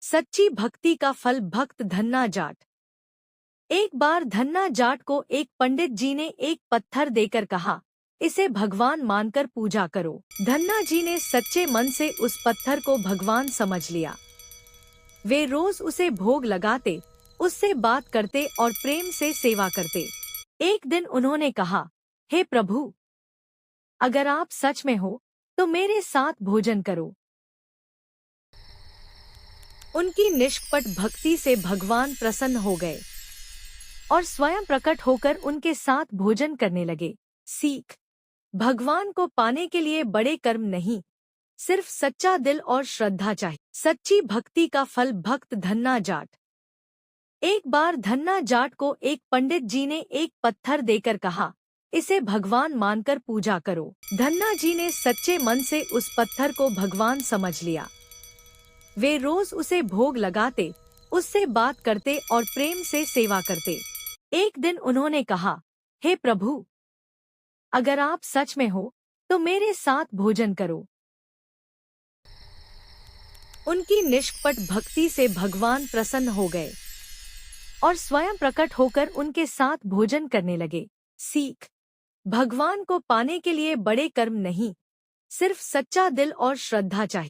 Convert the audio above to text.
सच्ची भक्ति का फल भक्त धन्ना जाट। एक बार धन्ना जाट को एक पंडित जी ने एक पत्थर देकर कहा, इसे भगवान मानकर पूजा करो। धन्ना जी ने सच्चे मन से उस पत्थर को भगवान समझ लिया। वे रोज उसे भोग लगाते, उससे बात करते और प्रेम से सेवा करते। एक दिन उन्होंने कहा, हे प्रभु, अगर आप सच में हो तो मेरे साथ भोजन करो। उनकी निष्कपट भक्ति से भगवान प्रसन्न हो गए और स्वयं प्रकट होकर उनके साथ भोजन करने लगे। सीख: भगवान को पाने के लिए बड़े कर्म नहीं, सिर्फ सच्चा दिल और श्रद्धा चाहिए। सच्ची भक्ति का फल भक्त धन्ना जाट। एक बार धन्ना जाट को एक पंडित जी ने एक पत्थर देकर कहा, इसे भगवान मानकर पूजा करो। धन्ना जी ने सच्चे मन से उस पत्थर को भगवान समझ लिया। वे रोज उसे भोग लगाते, उससे बात करते और प्रेम से सेवा करते। एक दिन उन्होंने कहा, हे प्रभु, अगर आप सच में हो तो मेरे साथ भोजन करो। उनकी निष्कपट भक्ति से भगवान प्रसन्न हो गए और स्वयं प्रकट होकर उनके साथ भोजन करने लगे। सीख: भगवान को पाने के लिए बड़े कर्म नहीं, सिर्फ सच्चा दिल और श्रद्धा चाहिए।